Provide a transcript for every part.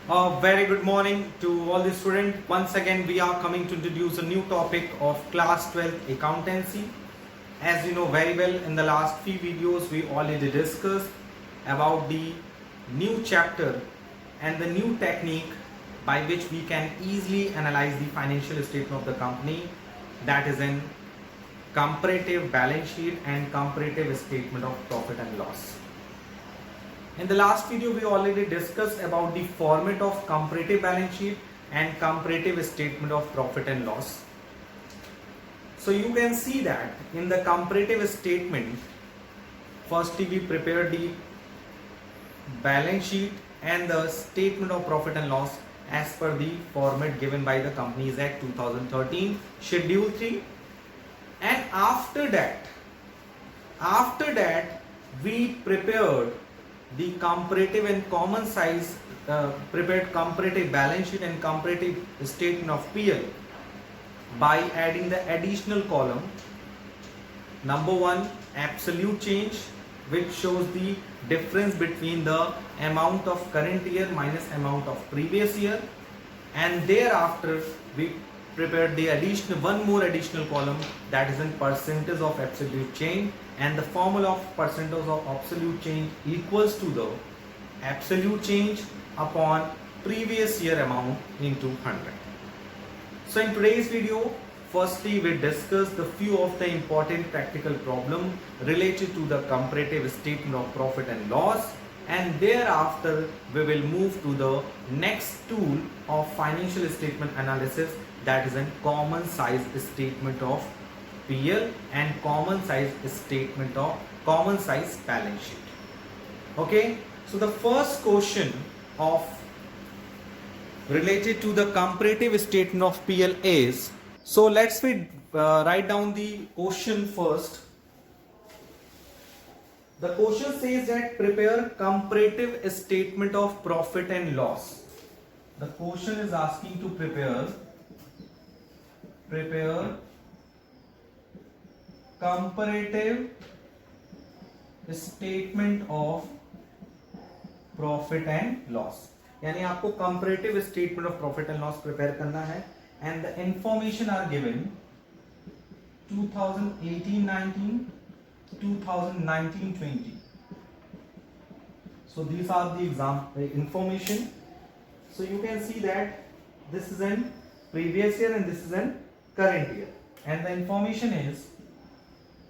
A very good morning to all the students. Once again, we are coming to introduce a new topic of class 12 accountancy. As you know very well, in the last few videos, we already discussed about the new chapter and the new technique by which we can easily analyze the financial statement of the company, that is in comparative balance sheet and comparative statement of profit and loss. In the last video, we already discussed about the format of comparative balance sheet and comparative statement of profit and loss. So you can see that in the comparative statement, firstly we prepared the balance sheet and the statement of profit and loss as per the format given by the Companies Act 2013, Schedule 3. And after that we prepared the comparative and common size, prepared comparative balance sheet and comparative statement of PL by adding the additional column. Number 1, absolute change, which shows the difference between the amount of current year minus amount of previous year, and thereafter we prepared the one more additional column, that is in percentage of absolute change, and the formula of percentage of absolute change equals to the absolute change upon previous year amount into 100. So in today's video, firstly we discuss the few of the important practical problem related to the comparative statement of profit and loss, and thereafter we will move to the next tool of financial statement analysis, that is a common size statement of PL and common size balance sheet. Okay, so the first question of related to the comparative statement of PL is, so let's write down the question first. The question says that prepare comparative statement of profit and loss. The question is asking to prepare comparative statement of profit and loss. यानी आपको comparative statement of profit and loss prepare करना है, and the information are given 2018-19, 2019-20. So these are the information. So you can see that this is in previous year and this is in current year, and the information is,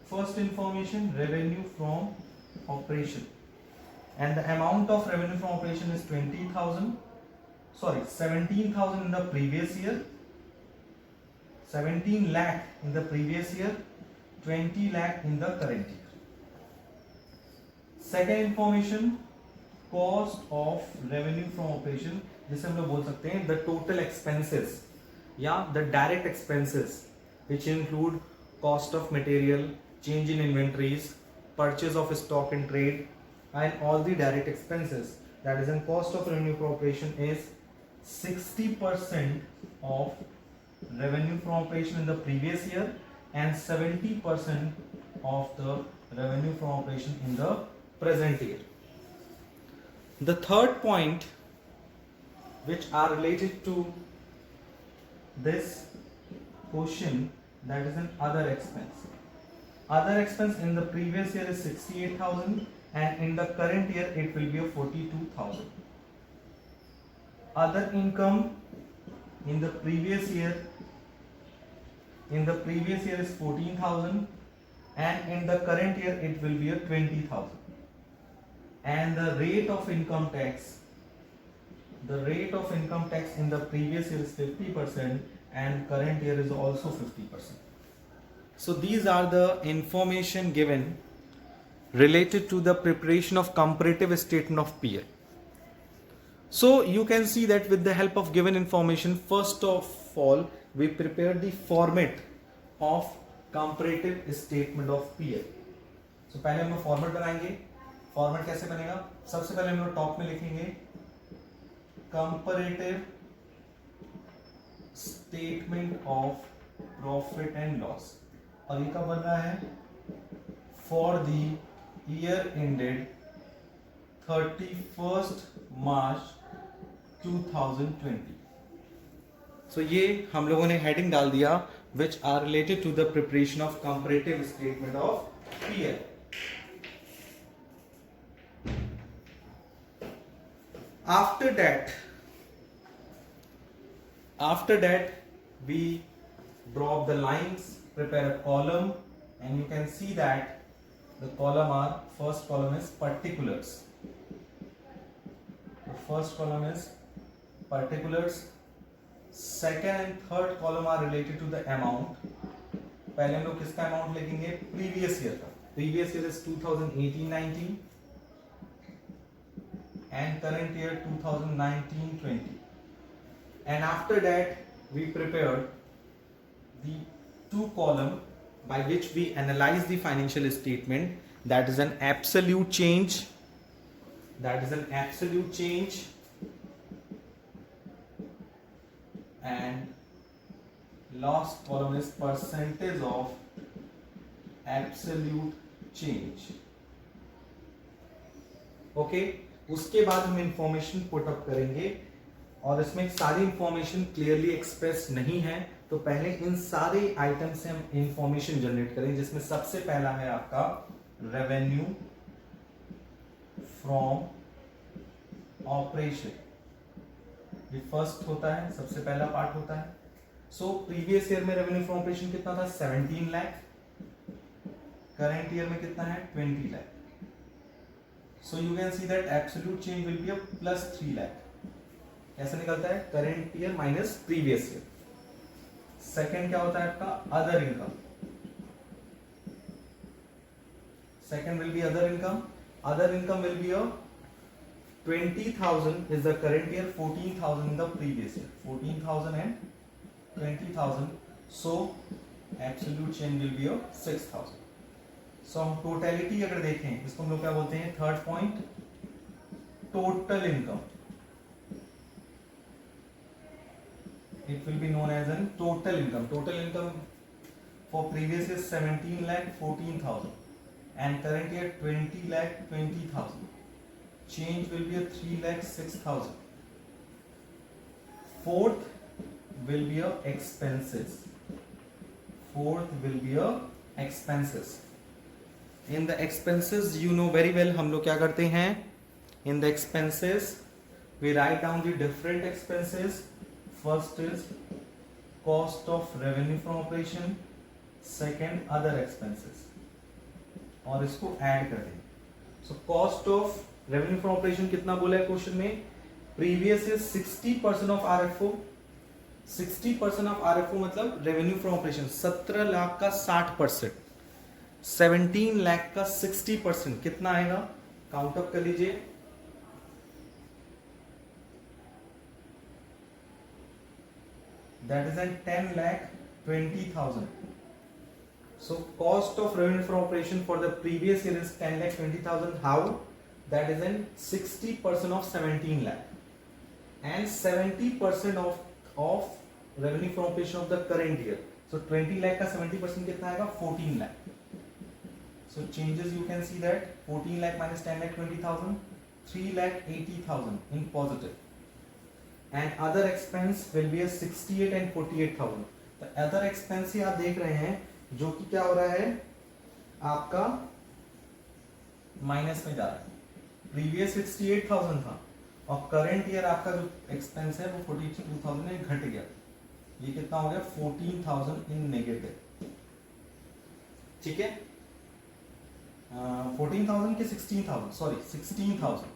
first information, revenue from operation, and the amount of revenue from operation is 17,000 in the previous year, 17 lakh in the previous year, 20 lakh in the current year. Second information, cost of revenue from operation, जिसे हम लोग बोल सकते हैं the total expenses या the direct expenses which include cost of material, change in inventories, purchase of stock in trade, and all the direct expenses, that is in cost of revenue from operation is 60% of revenue from operation in the previous year and 70% of the revenue from operation in the present year. The third point which are related to this question, that is an other expense. Other expense in the previous year is 68,000 and in the current year it will be a 42,000. Other income in the previous year is 14,000 and in the current year it will be a 20,000. And the rate of income tax in the previous year is 50% and current year is also 50%. So these are the information given related to the preparation of comparative statement of PL. So you can see that with the help of given information, first of all we prepare the format of comparative statement of PL. So पहले हम लोग format बनाएंगे. Format कैसे बनेगा? सबसे पहले हम लोग टॉप में लिखेंगे comparative statement of profit and loss, और ये कब बन रहा है? For the year ended 31st March 2020. So ये हम लोगों ने हेडिंग डाल दिया which are related to the preparation of comparative statement of PL. After that we draw the lines, prepare a column, and you can see that the column are, first column is particulars. The first column is particulars, second and third column are related to the amount. पहले हम लोग किसका amount लिखेंगे? Previous year का. Previous year is 2018-19 and current year 2019-20. And after that we prepared the two column by which we analyze the financial statement. That is an absolute change. And last column is percentage of absolute change. Okay. उसके बाद हम information put up करेंगे और इसमें सारी information clearly express नहीं है, तो पहले इन सारे आइटम से हम इंफॉर्मेशन जनरेट करेंगे, जिसमें सबसे पहला है आपका रेवेन्यू फ्रॉम ऑपरेशन. ये फर्स्ट होता है, सबसे पहला पार्ट होता है. सो प्रीवियस ईयर में रेवेन्यू फ्रॉम ऑपरेशन कितना था? 17 लाख. करंट ईयर में कितना है? 20 lakh. So you can see that absolute change will be a plus 3 lakh. कैसे निकलता है? Current year minus previous year. Second क्या होता है आपका? Other income. Second will be other income. Other income will be a 20,000 is the current year, 14,000 in the previous year. 14,000 and 20,000. So absolute change will be a 6,000. सो हम totality अगर देखें, इसको हम लोग क्या बोलते हैं? Third point, total income. It will be known as an total income. Total income for previous year 17 lakh 14,000 and current year 20 lakh 20,000. Change will be 3 lakh 6,000. Fourth will be expenses. In the expenses, you know very well, हम लोग क्या करते हैं? In the expenses, we write down the different expenses. First is cost of revenue from operation, second other expenses, और इसको add कर दें. So cost of revenue from operation कितना बोला है क्वेश्चन में? Previous is 60% of RFO. 60% of RFO मतलब revenue from operation. 17 lakh का 60%. 17 लाख का 60% कितना आएगा? काउंट अप कर लीजिए. That is an 10 lakh 20,000. So cost of revenue from operation for the previous year is 10 lakh 20,000. How? That is an 60% of 17 lakh and 70% of revenue from operation of the current year. So 20 lakh का 70% कितना आएगा? 14 lakh. So changes you can see that 14 lakh minus 10 lakh 20,000, 3 lakh 80,000 in positive. And other expense will be a 68 and 48,000. The other expense ही आप देख रहे हैं जो कि क्या हो रहा है आपका माइनस में जा रहा है. प्रीवियस 68,000 था और करंट ईयर आपका जो एक्सपेंस है वो 42,000 में घट गया. ये कितना हो गया? 14,000 इन नेगेटिव. ठीक है. 14,000 के 16,000, सॉरी 16,000,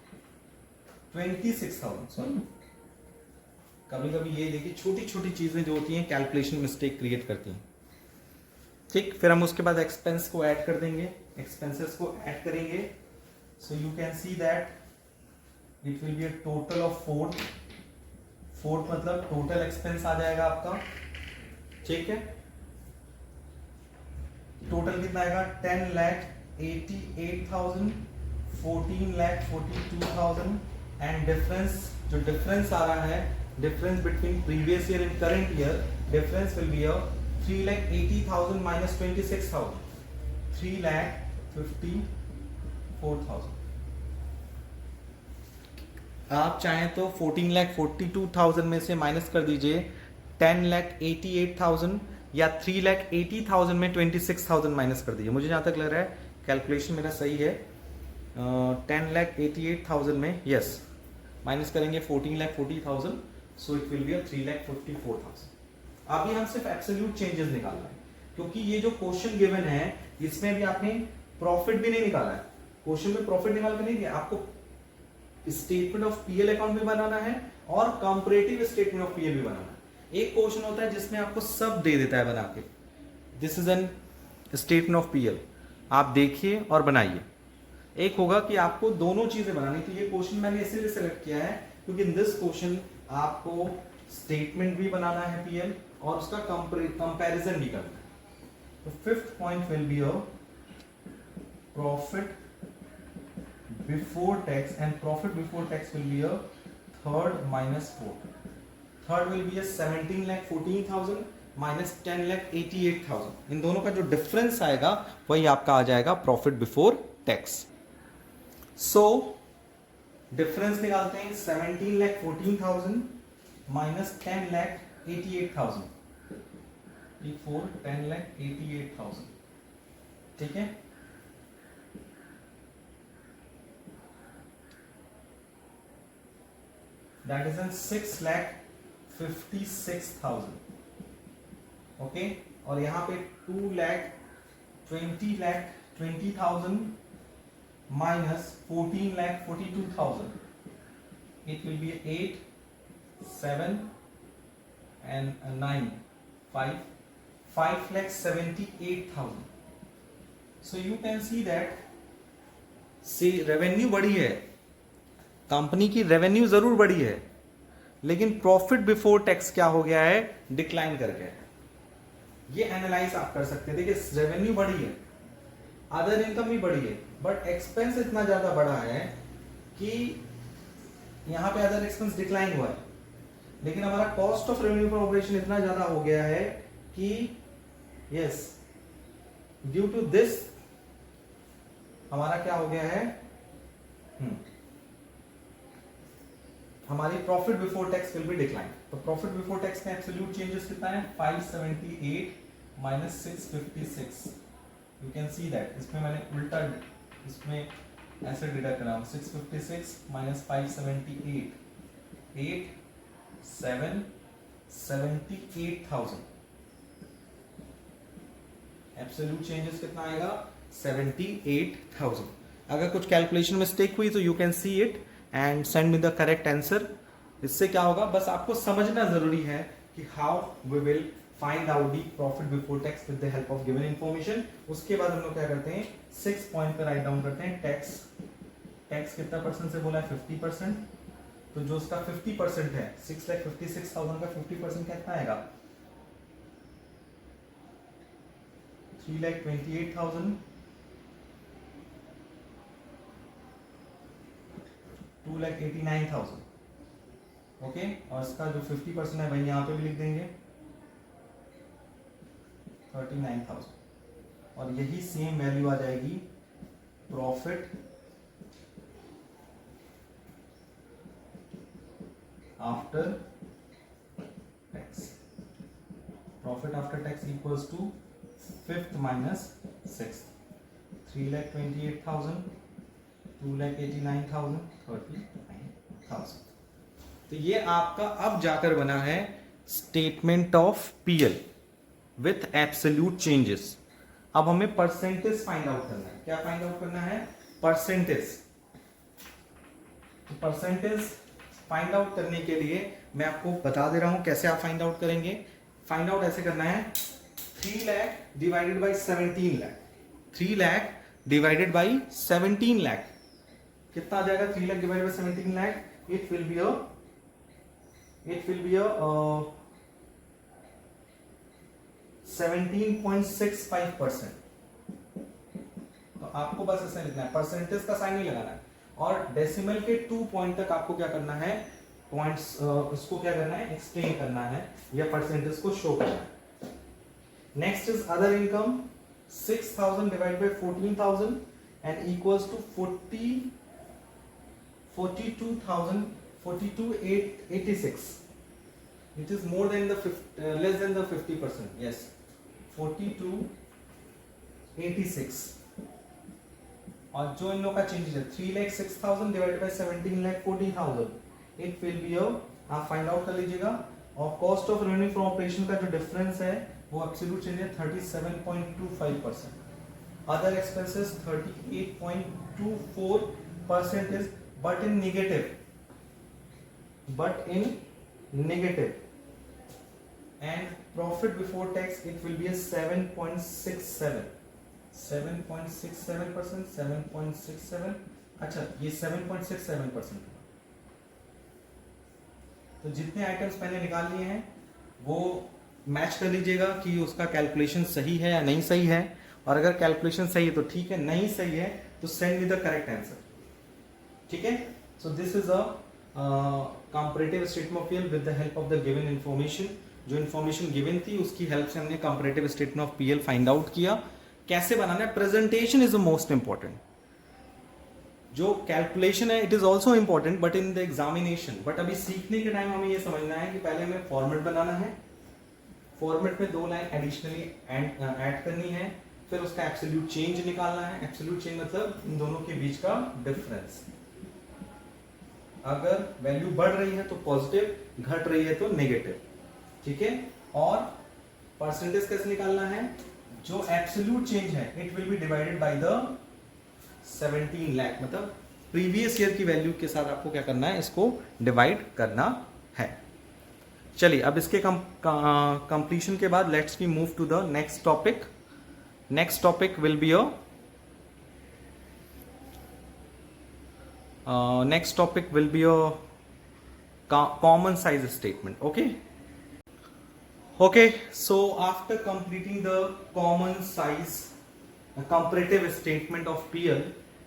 26,000, सॉरी. कभी कभी ये देखिए छोटी छोटी चीजें जो होती हैं कैलकुलेशन मिस्टेक क्रिएट करती हैं. ठीक. फिर हम उसके बाद एक्सपेंस को ऐड कर देंगे, एक्सपेंसेस को ऐड करेंगे. So you can see that it will be a total of 4 मतलब टोटल एक्सपेंस आ जाएगा आपका. ठीक है. टोटल कितना आएगा? 10 लाख 88,000, 14 lakh 42,000 एंड डिफरेंस, जो डिफरेंस आ रहा है, difference between previous year and current year, difference will be 3 lakh 80,000 minus 26,000, 3 lakh 54,000. आप चाहें तो 14,42,000 में से माइनस कर दीजिए 10,88,000 या 3,80,000 में 26,000 माइनस कर दीजिए। मुझे जहाँ तक लग रहा है कैलकुलेशन मेरा सही है। 10,88,000 में यस माइनस करेंगे 14,40,000, सो इट विल बी 3,54,000। अभी हम सिर्फ एब्सोल्यूट चेंजेस निकाल रहे हैं, क्योंकि ये जो क्वेश्चन गिवन है इसमें भी आपने प्रॉफिट भी नहीं निकाला है। क्वेश्चन में प्रॉफिट निकाल के नहीं दिया आपको, स्टेटमेंट ऑफ पीएल अकाउंट भी बनाना है और कंपैरेटिव स्टेटमेंट ऑफ पीएल भी बनाना है। एक क्वेश्चन होता है जिसमें आपको सब दे देता है बना के, this is an statement of PL, आप देखिए और बनाइए। एक होगा कि आपको दोनों चीजें बनानी, तो ये क्वेश्चन मैंने इसीलिए सेलेक्ट किया है क्योंकि इन दिस क्वेश्चन आपको स्टेटमेंट भी बनाना है पीएल और उसका कंपैरिजन भी करना है। तो fifth point will be a profit before tax, and profit before tax will be a third minus fourth. Third will be a 17,14,000 minus 10,88,000. इन दोनों का जो डिफरेंस आएगा वही आपका आ जाएगा profit before tax. So difference निकालते हैं 17,14,000 माइनस 10,88,000 बिफोर 10,88,000। ठीक है, that is in 6,56,000। ओके, और यहाँ पे 2,20,20,000 minus 14,42,000, it will be 8, 7 and 9, 5,78,000। so you can see that see revenue बढ़ी है, कंपनी की रेवेन्यू जरूर बढ़ी है, लेकिन प्रॉफिट बिफोर टैक्स क्या हो गया है, डिक्लाइन कर गया है। ये एनालाइज आप कर सकते हैं। देखिए रेवेन्यू बढ़ी है, अदर इनकम भी बढ़ी है, बट एक्सपेंस इतना ज्यादा बढ़ा है कि यहां पे अदर एक्सपेंस डिक्लाइन हुआ है, लेकिन हमारा cost of revenue for operation इतना ज्यादा हो गया है कि यस ड्यू टू दिस हमारा क्या हो गया है, हमारी profit before tax will be decline. तो प्रॉफिट बिफोर टैक्स में एब्सोल्यूट चेंजेस कितना है, 578 minus 656। You can see that इसमें मैंने उल्टा इसमें ऐसे डिडक्ट करा, 656 माइनस 578, 8 7 78,000। एब्सोल्यूट चेंजेस कितना आएगा, 78,000। अगर कुछ कैलकुलेशन मिस्टेक हुई तो you can see it and send me the correct answer. इससे क्या होगा, बस आपको समझना जरूरी है कि how we will find out the profit before tax with the help of given information. उसके बाद हम लोग क्या करते हैं, 6 पॉइंट पे राइट डाउन करते हैं टैक्स। टैक्स कितना परसेंट से बोला है, 50%। तो जो उसका 50% है, 6,56,000 का 50% कितना आएगा, 3,28,000, 2,89,000। ओके, और इसका जो 50% है वही यहाँ पे भी लिख देंगे, 39,000। और यही सेम वैल्यू आ जाएगी profit after tax. Profit after tax equals to 5th minus 6th, 3,28,000, 2,89,000, 39,000। तो ये आपका अब जाकर बना है statement of PL with absolute changes. अब हमें परसेंटेज फाइंड आउट करना है। क्या फाइंड आउट करना है, परसेंटेज। तो परसेंटेज फाइंड आउट करने के लिए मैं आपको बता दे रहा हूं कैसे आप फाइंड आउट करेंगे। फाइंड आउट ऐसे करना है, 3 lakh divided by 17 lakh. 3 lakh divided by 17 lakh कितना आ जाएगा, 3 lakh divided by 17 lakh, it will B a 17.65%। तो आपको बस ऐसे लिखना है, परसेंटेज का साइन नहीं लगाना है, और डेसिमल के 2 पॉइंट तक आपको क्या करना है, पॉइंट्स इसको क्या करना है, एक्सटेंड करना है या परसेंटेज को शो करना है। Next is other income, 6,000 divide by 14,000 and equals to 42,000, 42,886. It is more than the less than the 50%. Yes, 42,86. और जो इन लोग का चेंजेस है 3,06,000 divided by 17,40,000, it will B आप फाइंड आउट कर लीजिएगा। और cost of revenue from operation का जो डिफरेंस है वो एब्सोल्यूट चेंज है 37.25%। Other expenses 38.24% is but in negative, and profit before tax it will be a 7.67%। अच्छा, ये 7.67%। तो जितने आइटम्स मैंने निकाल लिए हैं वो मैच कर लीजिएगा कि उसका कैलकुलेशन सही है या नहीं सही है, और अगर कैलकुलेशन सही है तो ठीक है, नहीं सही है तो send me the correct answer. ठीक है, so this is a comparative statement of PL with the help of the given information. जो इंफॉर्मेशन गिवन थी उसकी हेल्प से हमने comparative statement of PL find out किया। कैसे बनाना है, presentation is the most important. जो कैलकुलेशन है it is also important but in the examination, but अभी सीखने के टाइम हमें ये समझना है कि पहले हमें फॉर्मेट बनाना है, फॉर्मेट में 2 लाइन एडिशनली ऐड करनी है, फिर उसका एब्सोल्यूट चेंज निकालना है। एब्सोल्यूट चेंज मतलब इन दोनों के बीच का डिफरेंस। अगर वैल्यू बढ़ रही है तो पॉजिटिव, घट रही है तो नेगेटिव। ठीक है, और परसेंटेज कैसे निकालना है, जो एब्सोल्यूट चेंज है it will B divided by the 17 lakh, मतलब प्रीवियस ईयर की वैल्यू के साथ आपको क्या करना है, इसको डिवाइड करना है। चलिए अब इसके कंप्लीशन के बाद let's we move to the next topic. Next topic will be next topic will be a common size statement. Okay, so after completing the common size comparative statement of PL,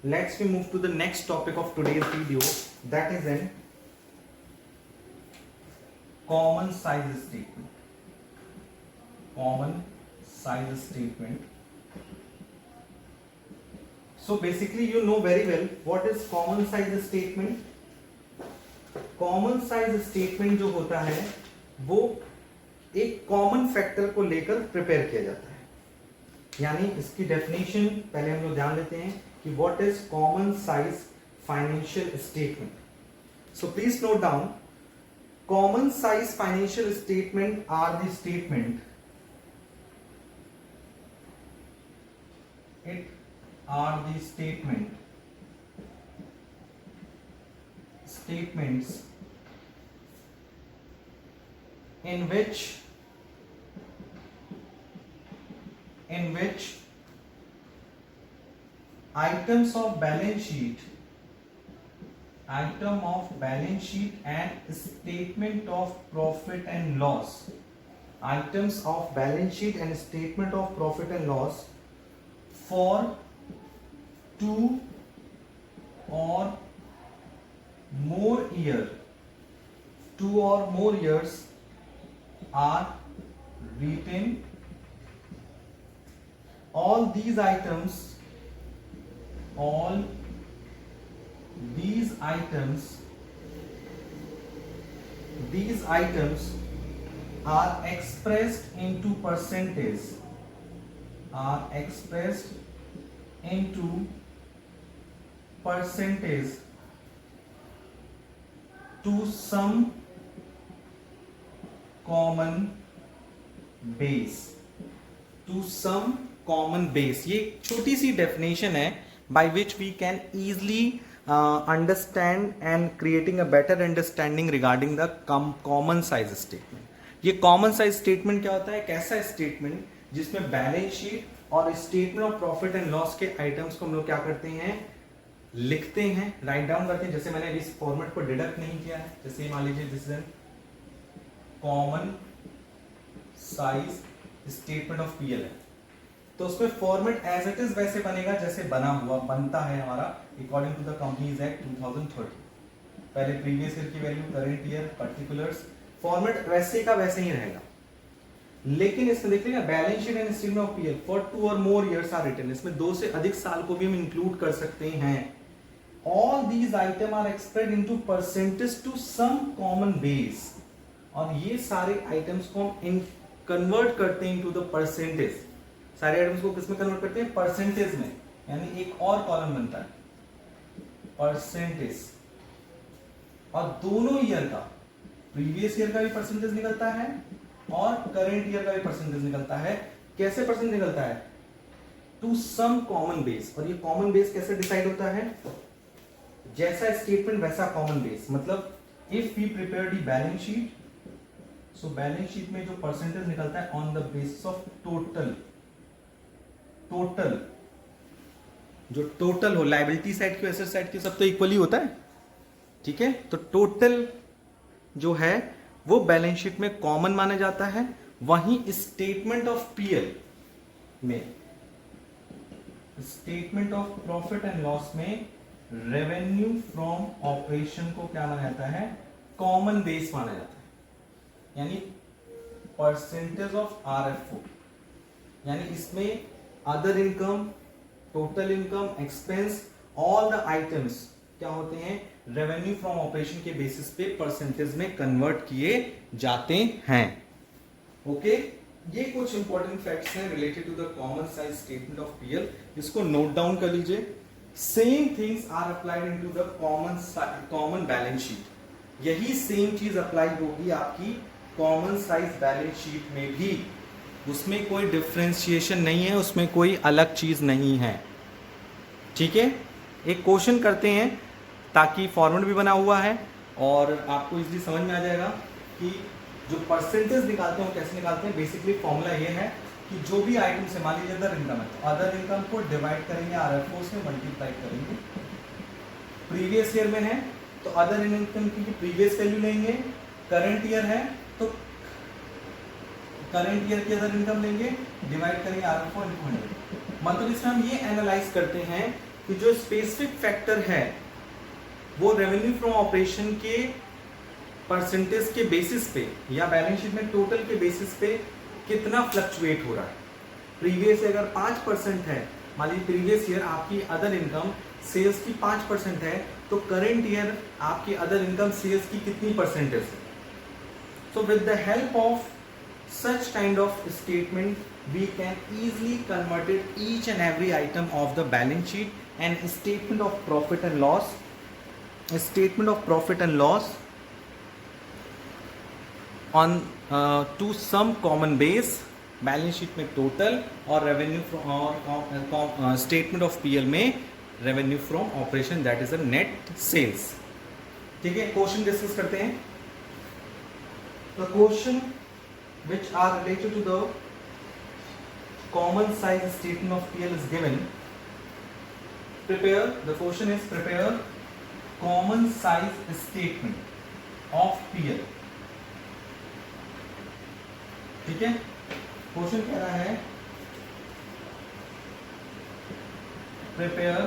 let's we move to the next topic of today's video, that is an common size statement. So basically you know very well what is common size statement. Common size statement जो होता है वो एक common factor को लेकर prepare किया जाता है। यानी इसकी डेफिनेशन पहले हम लोग जान लेते हैं कि what is common size financial statement. So please note down, common size financial statement are the statement statements in which items of balance sheet and statement of profit and loss, items of balance sheet and statement of profit and loss for 2 or more years are written. All these items are expressed into percentage, to some common base। ये छोटी सी definition है by which we can easily understand and creating a better understanding regarding the common size statement। ये common size statement क्या होता है, एक ऐसा statement जिसमें बैलेंस शीट और statement of profit and loss के आइटम्स को हम लोग क्या करते हैं, लिखते हैं, राइट डाउन करते हैं। जैसे मैंने अभी इस फॉर्मेट को डिडक्ट नहीं किया है, जैसे मान लीजिए this is common size statement of PL है, तो उसमें फॉर्मेट एज इट इज वैसे बनेगा जैसे बनता है हमारा according to the companies act 2013। पहले प्रीवियस ईयर की value, current year, particulars, format वैसे का वैसे ही रहेगा। लेकिन इसमें देखिएगा balance sheet and statement of PL for 2 और मोर इयर्स आर रिटन, इसमें 2 से अधिक साल को भी हम इंक्लूड कर सकते हैं। all these item are expressed into percentage to some common base, और ये सारे आइटम्स को हम कन्वर्ट करते हैं इनटू द परसेंटेज, सारे आइटम्स को किसमें कन्वर्ट करते हैं, परसेंटेज में, यानी एक और कॉलम बनता है परसेंटेज, और दोनों ईयर का, प्रीवियस ईयर का भी परसेंटेज निकलता है और करेंट ईयर का भी परसेंटेज निकलता है। कैसे परसेंटेज निकलता है, टू सम कॉमन बेस, और ये कॉमन बेस कैसे डिसाइड होता है, जैसा स्टेटमेंट वैसा कॉमन बेस, मतलब if we prepare the balance sheet, so balance sheet में जो परसेंटेज निकलता है on the basis of total, जो टोटल हो, लायबिलिटी साइड की एसेट साइड की सब तो इक्वली होता है, ठीक है, तो टोटल जो है वो बैलेंस शीट में कॉमन माना जाता है। वहीं स्टेटमेंट ऑफ पीएल में, statement of profit and loss में रेवेन्यू फ्रॉम ऑपरेशन को क्या माना जाता है, कॉमन बेस माना जाता है, यानी परसेंटेज ऑफ आरएफओ, यानी इसमें other income, total income, expense, all the items क्या होते हैं, रेवेन्यू फ्रॉम ऑपरेशन के बेसिस पे परसेंटेज में कन्वर्ट किए जाते हैं। ओके, ये कुछ इंपॉर्टेंट फैक्ट्स हैं related to the common size statement of PL, इसको नोट डाउन कर लीजिए। Same things are applied into the common balance sheet, यही सेम चीज अप्लाई होगी आपकी कॉमन साइज बैलेंस शीट में भी, उसमें कोई डिफरेंशिएशन नहीं है, उसमें कोई अलग चीज नहीं है, ठीक है। एक क्वेश्चन करते हैं ताकि फॉर्मेट भी बना हुआ है और आपको इजीली समझ में आ जाएगा कि जो परसेंटेज निकालते हैं कैसे निकालते हैं। बेसिकली फॉर्मूला ये है कि जो भी आइटम से, मान लीजिए अदर इनकम है, तो अदर इनकम को डिवाइड करेंगे आरएफओ से, मल्टीप्लाई करेंगे, प्रीवियस ईयर में है तो अदर इनकम की प्रीवियस वैल्यू लेंगे, करंट ईयर है तो करंट ईयर की अदर इनकम लेंगे, डिवाइड करेंगे आरएफओ इनटू 100। मतलब इसमें हम ये एनालाइज करते हैं कि जो स्पेसिफिक फैक्टर है वो रेवेन्यू फ्रॉम ऑपरेशन के परसेंटेज के बेसिस पे या बैलेंस शीट में टोटल के बेसिस पे कितना फ्लक्चुएट हो रहा है। प्रीवियस अगर 5% है, मान लीजिए प्रीवियस ईयर आपकी अदर इनकम सेल्स की 5% है, तो करेंट ईयर आपकी अदर इनकम सेल्स की कितनी परसेंटेज है। So with the help of such kind of statement we can easily convert each and every item of the balance sheet and statement of profit and loss, a statement of profit and loss on to some common base, balance sheet में total और revenue और statement of PL में revenue from operation, that is a net sales. ठीक है, question discuss करते हैं। The question which are related to the common size statement of PL is given. Prepare, the question is prepare common size statement of PL. ठीक है, question कह रहा है prepare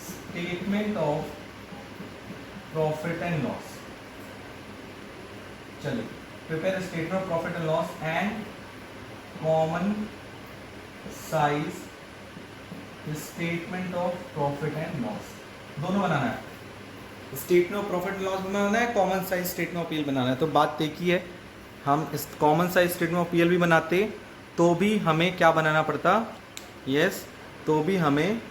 statement of profit and loss। चलिए, prepare a statement of profit and loss and common size statement of profit and loss, दोनों बनाना है। Statement of profit and loss बनाना है, common size statement of PL बनाना है। तो बात एक ही है, हम इस common size statement of PL भी बनाते तो भी हमें क्या बनाना पड़ता, यस, तो भी हमें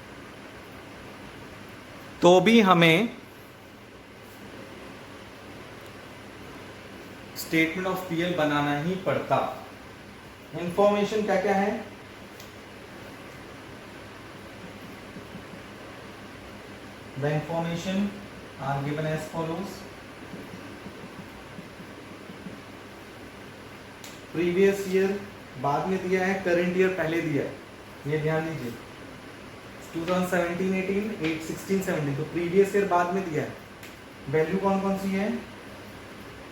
स्टेटमेंट ऑफ पीएल बनाना ही पड़ता। इंफॉर्मेशन क्या क्या है, the information are given as follows. Previous year बाद में दिया है, करंट ईयर पहले दिया है, ये ध्यान दीजिए। 2017-18, 16-17, तो प्रीवियस ईयर बाद में दिया है। वैल्यू कौन कौन सी है,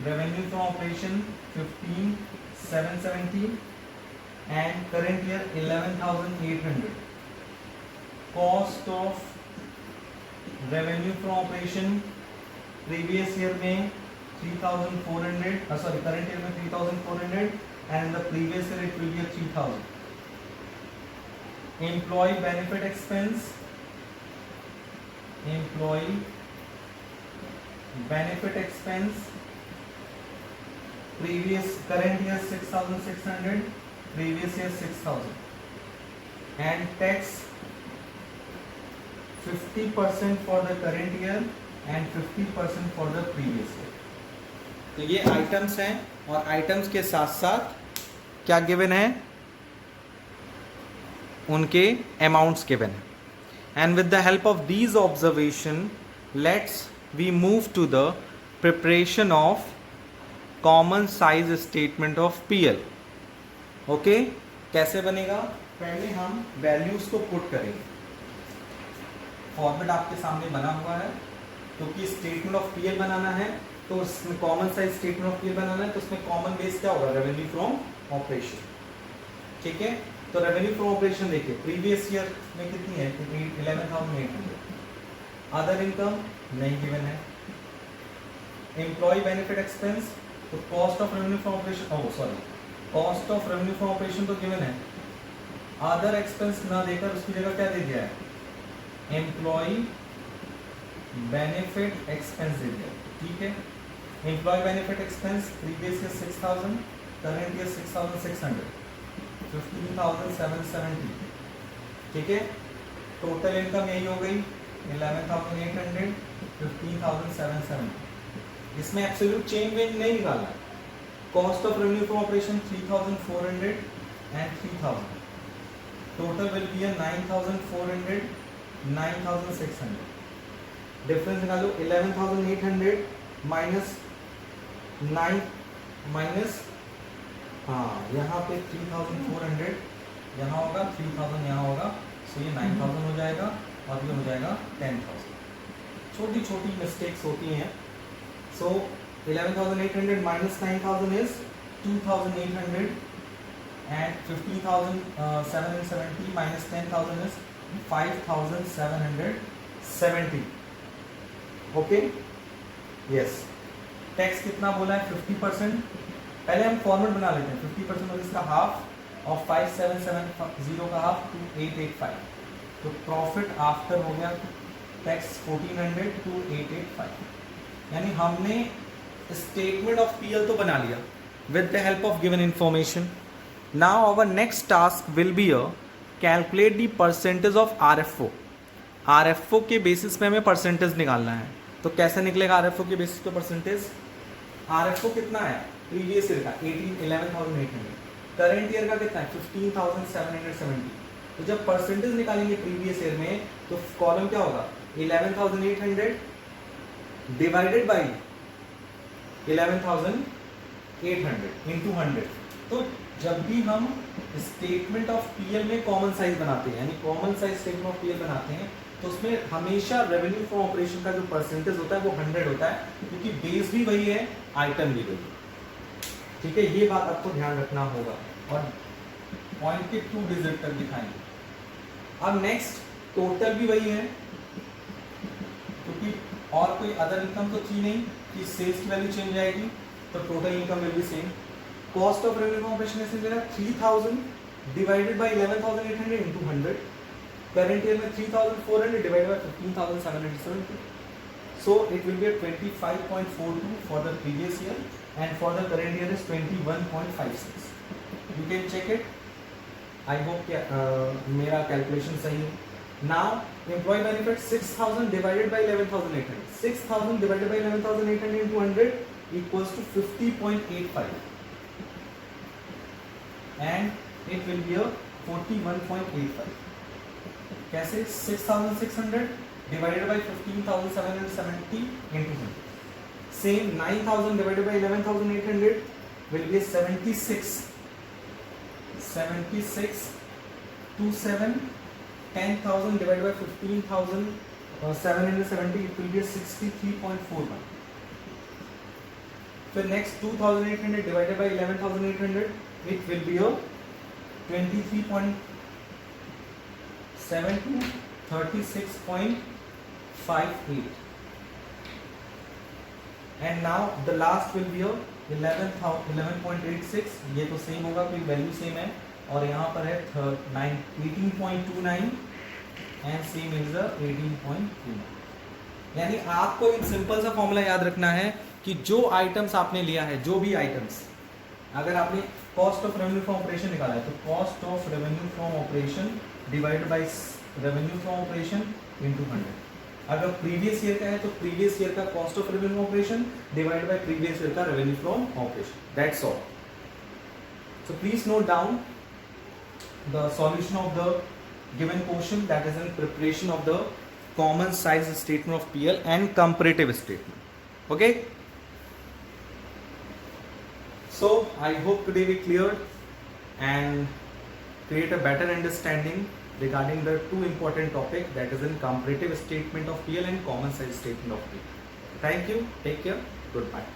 revenue from operation 15,770 and current year 11,800। Cost of revenue from operation previous year में 3,400, सॉरी करंट ईयर में 3,400 and the previous year it will be 3,000। Employee benefit expense employee benefit expense previous current year 6,600, previous year 6,000, and tax 50% for the current year and 50% for the previous year. तो ये items हैं और items के साथ साथ क्या given है, उनके अमाउंट्स गिवन है. And with the help of these observation let's we move to the preparation of common size statement of PL. Okay, कैसे बनेगा? पहले हम वैल्यूज को पुट करेंगे. फॉर्मेट आपके सामने बना हुआ है. क्योंकि स्टेटमेंट ऑफ पीएल बनाना है तो उसमें common size statement of PL बनाना है, तो उसमें कॉमन बेस क्या होगा? Revenue from operation. ठीक है, तो रेवेन्यू फ्रॉम ऑपरेशन देखिए प्रीवियस ईयर में कितनी है? 11,800. अदर इनकम नहीं गिवन है. एम्प्लॉय बेनिफिट एक्सपेंस, तो cost of revenue from operation, cost of revenue from operation तो गिवन है. अदर एक्सपेंस ना देकर उसकी जगह क्या दे दिया है? एम्प्लॉय बेनिफिट एक्सपेंस दे दिया. ठीक है, employee benefit expense previous year 6,000, current year 6,600, 15,770. ठीक है, टोटल इनकम यही हो गई 11,800, 15,770. इसमें एब्सोल्यूट चेंज वेंज नहीं निकालना. Cost of revenue from operation 3,400 and 3,000. Total will be 9,400, 9,600. Difference निकालो. 11,800 माइनस 9 माइनस, हाँ यहाँ पे 3,400 यहाँ होगा, 3,000 यहाँ होगा, सो ये 9,000 हो जाएगा और ये हो जाएगा 10,000. छोटी छोटी मिस्टेक्स होती हैं. So 11,800 minus 9,000 is 2,800 and 15,770 minus 10,000 is 5,770. Okay? Yes. Tax कितना बोला है? 50%. पहले हम फॉर्मेट बना लेते हैं. 50% और इसका हाफ और 5,770 का हाफ 2,885. तो प्रॉफिट आफ्टर हो गया टैक्स 1,400, 2,885. यानी हमने स्टेटमेंट ऑफ पीएल तो बना लिया with the help of given information. Now our next task will be a calculate the percentage of RFO. RFO के बेसिस पे हमें परसेंटेज निकालना है. तो कैसे निकलेगा आरएफओ के बेसिस पे परसेंटेज? आरएफओ कितना है प्रीवियस ईयर का? 11,800. करंट ईयर का कितना है? 15,770. तो जब परसेंटेज निकालेंगे प्रीवियस ईयर में तो कॉलम क्या होगा? 11,800 डिवाइडेड बाई 11,800 इंटू 100. तो जब भी हम स्टेटमेंट ऑफ पीएल में कॉमन साइज बनाते हैं, यानी common size statement of PL बनाते हैं, तो उसमें हमेशा रेवेन्यू फ्रॉम ऑपरेशन का जो परसेंटेज होता है वो 100 होता है, क्योंकि बेस भी वही है, आइटम भी वही है. ठीक है, ये बात आपको ध्यान रखना होगा और पॉइंट के 2 डिजिट तक दिखाएंगे. अब नेक्स्ट टोटल भी वही है, क्योंकि और कोई अदर इनकम तो थी नहीं कि सेल्स की वैल्यू चेंज आएगी, तो total income will be same. Cost of revenue from operation ऐसे मिलेगा 3,000 divided by 11,800 into 100. Current year में 3,400 divided by 15,770. So it will be 25.42 for the previous year and for the current year is 21.56. You can check it. I hope मेरा calculation सही है. Now employee benefit 6,000 divided by 11,800. 6,000 divided by 11,800 into 100 equals to 50.85, and it will be a 41.85. कैसे? 6,600 divided by 15,770 into 100. Same 9,000 divided by 11,800 will be 76. 27. 10,000 divided by 15,770, it will be a 63.41. So next 2,800 divided by 11,800, it will be a 23.72, 36.58. And now the last will be a 11.86. ये तो same होगा क्योंकि value same है, और यहाँ पर है 18.29 and same is 18.29. यानी आपको एक सिंपल सा फॉर्मूला याद रखना है कि जो आइटम्स आपने लिया है, जो भी आइटम्स, अगर आपने cost of revenue from operation निकाला है तो cost of revenue from operation divide by revenue from operation into 100। अगर प्रीवियस ईयर का है तो प्रीवियस ईयर का cost of revenue operation divide by previous year का revenue from operation, that's all. So please note down the solution of the given question, that is in preparation of the common size statement of PL and comparative statement. Okay, so I hope today we cleared and create a better understanding regarding the two important topic, that is in comparative statement of PL and common size statement of PL. Thank you, take care, goodbye.